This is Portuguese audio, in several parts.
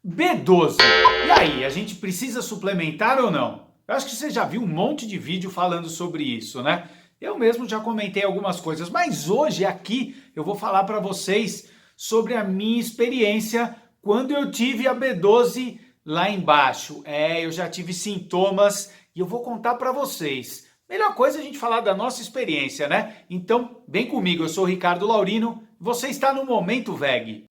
B12. E aí, a gente precisa suplementar ou não? Eu acho que você já viu um monte de vídeo falando sobre isso, né? Eu mesmo já comentei algumas coisas, mas hoje aqui eu vou falar para vocês sobre a minha experiência quando eu tive a B12 lá embaixo. Eu já tive sintomas e eu vou contar para vocês. Melhor coisa é a gente falar da nossa experiência, né? Então, vem comigo, eu sou o Ricardo Laurino, você está no Momento VEG.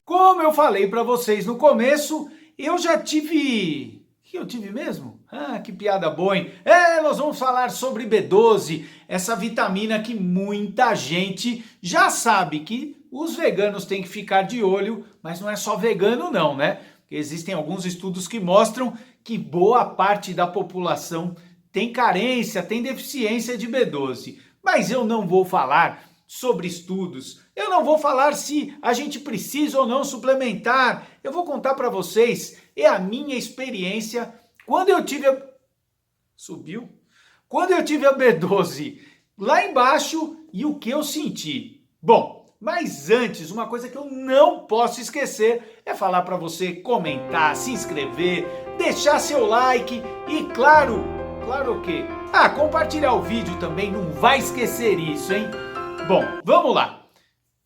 Como eu falei para vocês no começo, eu já tive... O que eu tive mesmo? Ah, que piada boa, hein? Nós vamos falar sobre B12, essa vitamina que muita gente já sabe que os veganos têm que ficar de olho, mas não é só vegano não, né? Porque existem alguns estudos que mostram que boa parte da população tem carência, tem deficiência de B12. Mas eu não vou falar sobre estudos, eu não vou falar se a gente precisa ou não suplementar, eu vou contar para vocês, a minha experiência quando eu tive a... Subiu? Quando eu tive a B12 lá embaixo e o que eu senti. Bom, mas antes, uma coisa que eu não posso esquecer é falar para você comentar, se inscrever, deixar seu like e claro o quê? Compartilhar o vídeo também, não vai esquecer isso, hein? Bom, vamos lá.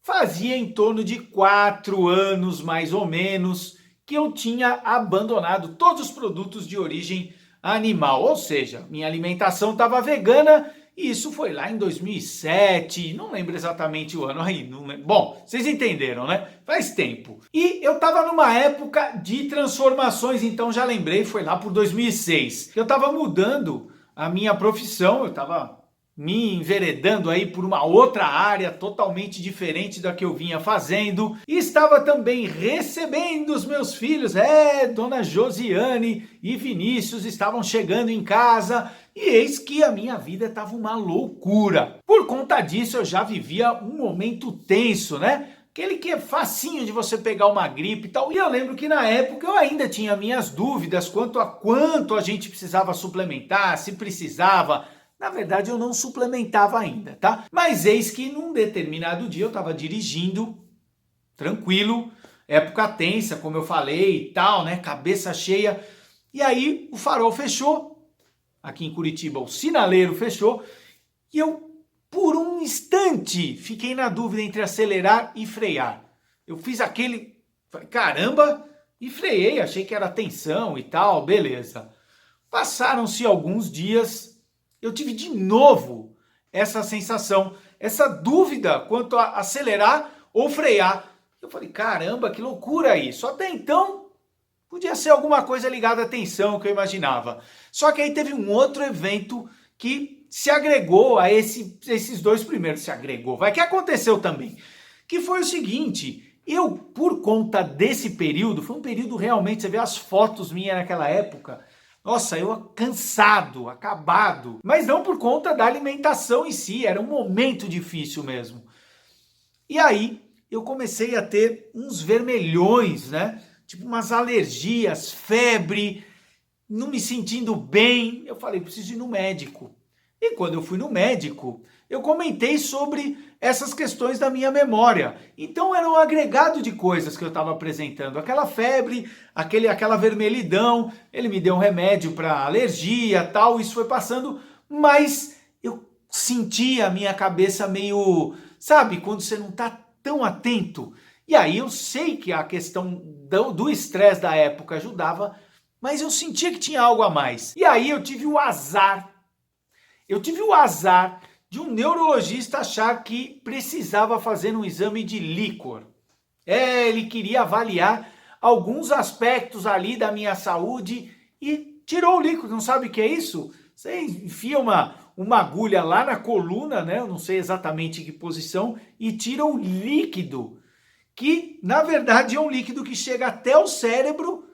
Fazia em torno de 4 anos, mais ou menos, que eu tinha abandonado todos os produtos de origem animal. Ou seja, minha alimentação estava vegana e isso foi lá em 2007, não lembro exatamente o ano aí. Bom, vocês entenderam, né? Faz tempo. E eu estava numa época de transformações, então já lembrei, foi lá por 2006. Eu estava mudando a minha profissão, eu estava me enveredando aí por uma outra área totalmente diferente da que eu vinha fazendo. E estava também recebendo os meus filhos. Dona Josiane e Vinícius estavam chegando em casa. E eis que a minha vida estava uma loucura. Por conta disso eu já vivia um momento tenso, né? Aquele que é facinho de você pegar uma gripe e tal. E eu lembro que na época eu ainda tinha minhas dúvidas quanto a quanto a gente precisava suplementar, se precisava. Na verdade, eu não suplementava ainda, tá? Mas eis que num determinado dia eu estava dirigindo, tranquilo, época tensa, como eu falei e tal, né? Cabeça cheia. E aí o farol fechou, aqui em Curitiba o sinaleiro fechou, e eu, por um instante, fiquei na dúvida entre acelerar e frear. Eu fiz aquele, caramba, e freiei, achei que era tensão e tal, beleza. Passaram-se alguns dias, eu tive de novo essa sensação, essa dúvida quanto a acelerar ou frear. Eu falei, caramba, que loucura isso. Até então, podia ser alguma coisa ligada à tensão que eu imaginava. Só que aí teve um outro evento que se agregou a esses dois primeiros. Se agregou, que aconteceu também. Que foi o seguinte, eu, por conta desse período, foi um período realmente, você vê as fotos minhas naquela época, nossa, eu cansado, acabado, mas não por conta da alimentação em si, era um momento difícil mesmo. E aí eu comecei a ter uns vermelhões, né? Tipo umas alergias, febre, não me sentindo bem. Eu falei, preciso ir no médico. E quando eu fui no médico, eu comentei sobre essas questões da minha memória. Então era um agregado de coisas que eu estava apresentando. Aquela febre, aquela vermelhidão, ele me deu um remédio para alergia tal, isso foi passando, mas eu sentia a minha cabeça meio, sabe, quando você não está tão atento. E aí eu sei que a questão do estresse da época ajudava, mas eu sentia que tinha algo a mais. E aí eu tive o azar de um neurologista achar que precisava fazer um exame de líquor. Ele queria avaliar alguns aspectos ali da minha saúde e tirou o líquido. Não sabe o que é isso? Você enfia uma agulha lá na coluna, né? Eu não sei exatamente em que posição, e tira o líquido, que na verdade é um líquido que chega até o cérebro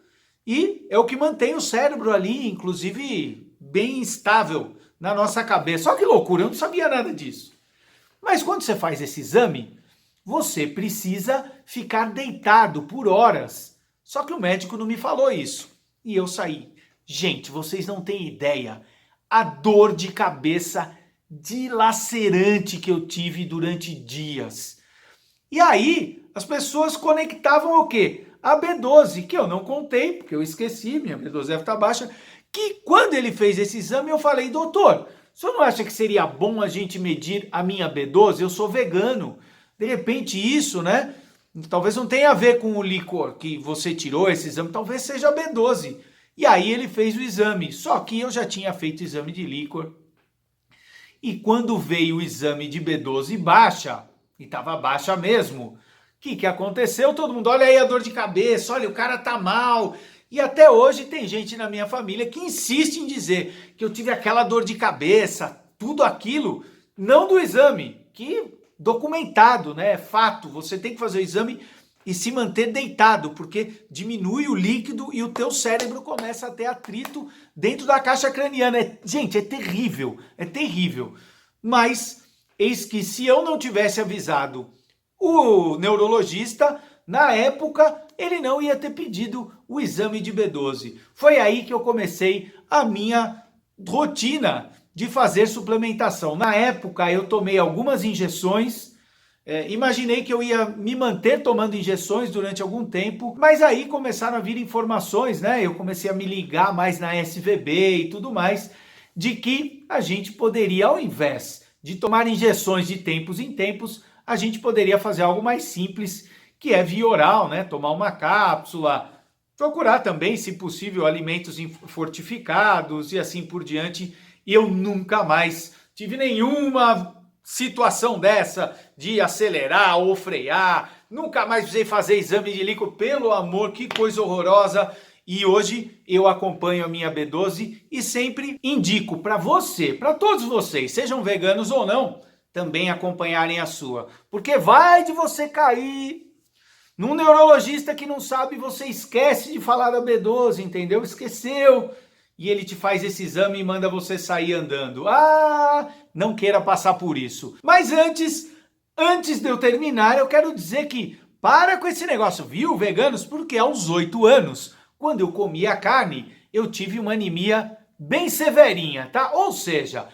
e é o que mantém o cérebro ali, inclusive bem estável na nossa cabeça. Olha que loucura, eu não sabia nada disso. Mas quando você faz esse exame, você precisa ficar deitado por horas. Só que o médico não me falou isso. E eu saí. Gente, vocês não têm ideia a dor de cabeça dilacerante que eu tive durante dias. E aí, as pessoas conectavam o quê? A B12, que eu não contei, porque eu esqueci, minha B12 deve estar baixa, que quando ele fez esse exame, eu falei, doutor, o senhor não acha que seria bom a gente medir a minha B12? Eu sou vegano. De repente isso, né? Talvez não tenha a ver com o líquor que você tirou esse exame, talvez seja a B12. E aí ele fez o exame, só que eu já tinha feito o exame de líquor. E quando veio o exame de B12 baixa, e estava baixa mesmo, o que aconteceu? Todo mundo, olha aí a dor de cabeça, olha, o cara tá mal. E até hoje tem gente na minha família que insiste em dizer que eu tive aquela dor de cabeça, tudo aquilo, não do exame, que documentado, né? É fato, você tem que fazer o exame e se manter deitado, porque diminui o líquido e o teu cérebro começa a ter atrito dentro da caixa craniana. Gente, é terrível, é terrível. Mas eis que se eu não tivesse avisado o neurologista, na época ele não ia ter pedido o exame de B12. Foi aí que eu comecei a minha rotina de fazer suplementação. Na época eu tomei algumas injeções, imaginei que eu ia me manter tomando injeções durante algum tempo, mas aí começaram a vir informações, né? Eu comecei a me ligar mais na SVB e tudo mais, de que a gente poderia, ao invés de tomar injeções de tempos em tempos, a gente poderia fazer algo mais simples, que é via oral, né? Tomar uma cápsula, procurar também, se possível, alimentos fortificados e assim por diante. E eu nunca mais tive nenhuma situação dessa de acelerar ou frear, nunca mais precisei fazer exame de líquido, pelo amor, que coisa horrorosa. E hoje eu acompanho a minha B12 e sempre indico para você, para todos vocês, sejam veganos ou não, também acompanharem a sua. Porque vai de você cair num neurologista que não sabe, você esquece de falar da B12, entendeu? Esqueceu. E ele te faz esse exame e manda você sair andando. Ah, não queira passar por isso. Mas antes de eu terminar, eu quero dizer que para com esse negócio, viu, veganos? Porque aos 8 anos, quando eu comia carne, eu tive uma anemia bem severinha, tá? Ou seja,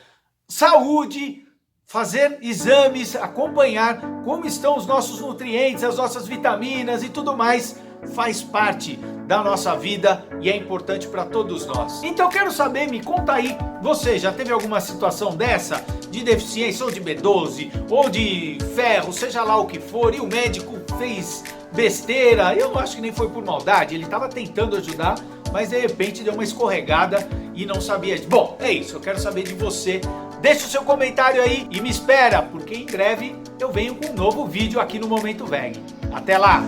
saúde, fazer exames, acompanhar como estão os nossos nutrientes, as nossas vitaminas e tudo mais, faz parte da nossa vida e é importante para todos nós. Então quero saber, me conta aí, você já teve alguma situação dessa? De deficiência ou de B12 ou de ferro, seja lá o que for, e o médico fez besteira? Eu não acho que nem foi por maldade, ele estava tentando ajudar, mas de repente deu uma escorregada e não sabia. Bom, é isso, eu quero saber de você. Deixa o seu comentário aí e me espera, porque em breve eu venho com um novo vídeo aqui no Momento Veg. Até lá!